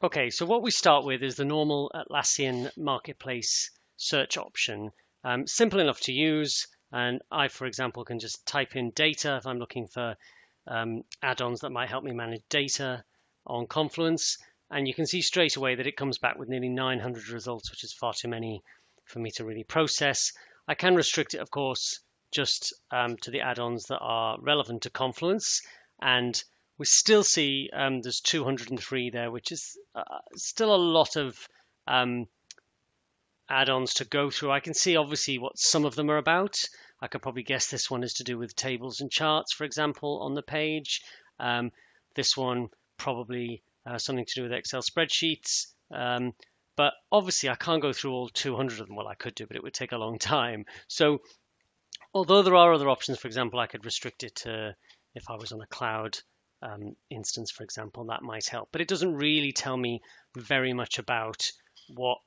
Okay, so what we start with is the normal Atlassian Marketplace search option. Simple enough to use, and I, for example, can just type in data if I'm looking for add-ons that might help me manage data on Confluence, and you can see straight away that it comes back with nearly 900 results, which is far too many for me to really process. I can restrict it, of course, just to the add-ons that are relevant to Confluence, and we still see there's 203 there, which is still a lot of um, add-ons to go through. I can see obviously what some of them are about. I could probably guess this one is to do with tables and charts, for example, on the page. This one probably something to do with Excel spreadsheets. But obviously I can't go through all 200 of them. Well, I could do, but it would take a long time. So although there are other options, for example, I could restrict it to if I was on a cloud instance, for example, that might help. But it doesn't really tell me very much about what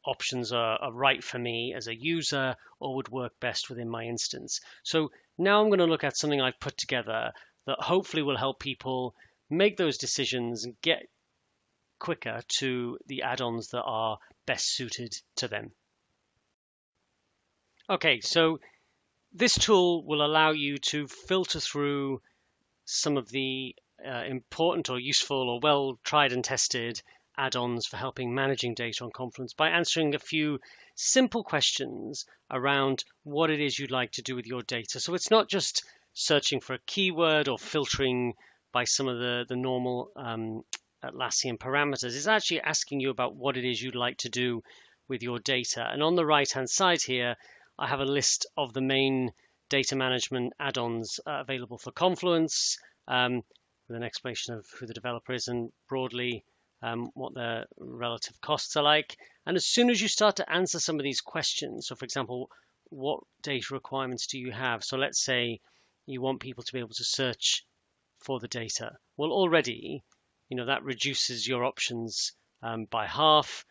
options are right for me as a user or would work best within my instance. So now I'm going to look at something I've put together that hopefully will help people make those decisions and get quicker to the add-ons that are best suited to them. Okay, so this tool will allow you to filter through some of the important or useful or well tried and tested add-ons for helping managing data on Confluence by answering a few simple questions around what it is you'd like to do with your data. So it's not just searching for a keyword or filtering by some of the normal Atlassian parameters. It's actually asking you about what it is you'd like to do with your data. And on the right-hand side here, I have a list of the main data management add-ons available for Confluence with an explanation of who the developer is and broadly what their relative costs are like. And as soon as you start to answer some of these questions, so for example, what data requirements do you have? So let's say you want people to be able to search for the data. Well, already, that reduces your options by half.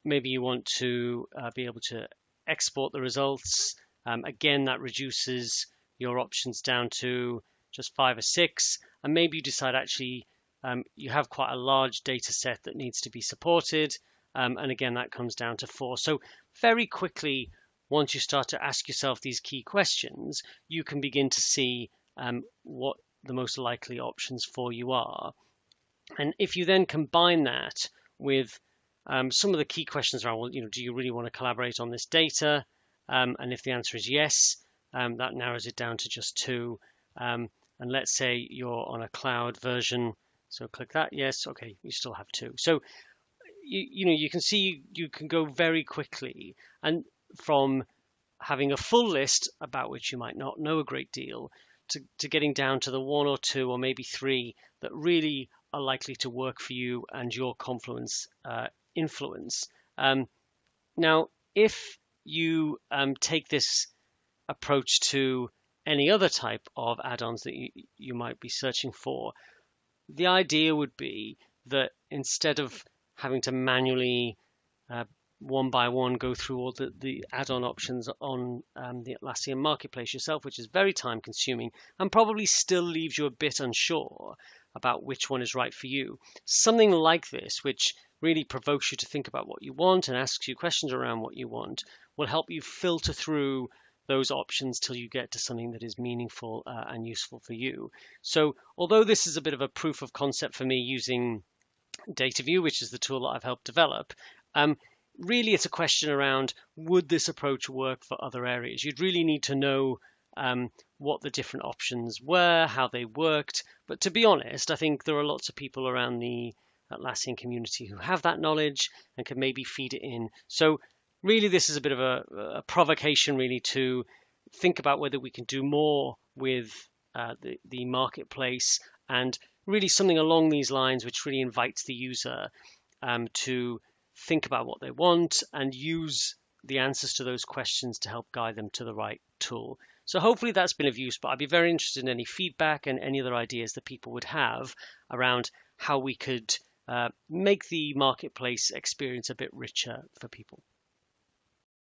Maybe you want to be able to export the results. Again, that reduces your options down to just 5 or 6. And maybe you decide actually you have quite a large data set that needs to be supported. And again, that comes down to 4. So very quickly, once you start to ask yourself these key questions, you can begin to see what the most likely options for you are. And if you then combine that with some of the key questions around, well, do you really want to collaborate on this data? And if the answer is yes, that narrows it down to just 2. And let's say you're on a cloud version. So click that, yes, okay, you still have 2. So, you can see you can go very quickly and from having a full list about which you might not know a great deal to getting down to the 1 or 2 or maybe 3 that really are likely to work for you and your Confluence influence. Now, if you take this approach to any other type of add-ons that you might be searching for, the idea would be that instead of having to manually one by one go through all the add-on options on the Atlassian Marketplace yourself, which is very time consuming and probably still leaves you a bit unsure about which one is right for you. Something like this, which really provokes you to think about what you want and asks you questions around what you want, will help you filter through those options till you get to something that is meaningful and useful for you. So although this is a bit of a proof of concept for me using DataView, which is the tool that I've helped develop, really it's a question around, would this approach work for other areas? You'd really need to know what the different options were, how they worked. But to be honest, I think there are lots of people around the Atlassian community who have that knowledge and can maybe feed it in. So really, this is a bit of a provocation, really, to think about whether we can do more with the marketplace and really something along these lines, which really invites the user to think about what they want and use the answers to those questions to help guide them to the right tool. So hopefully that's been of use, but I'd be very interested in any feedback and any other ideas that people would have around how we could make the marketplace experience a bit richer for people.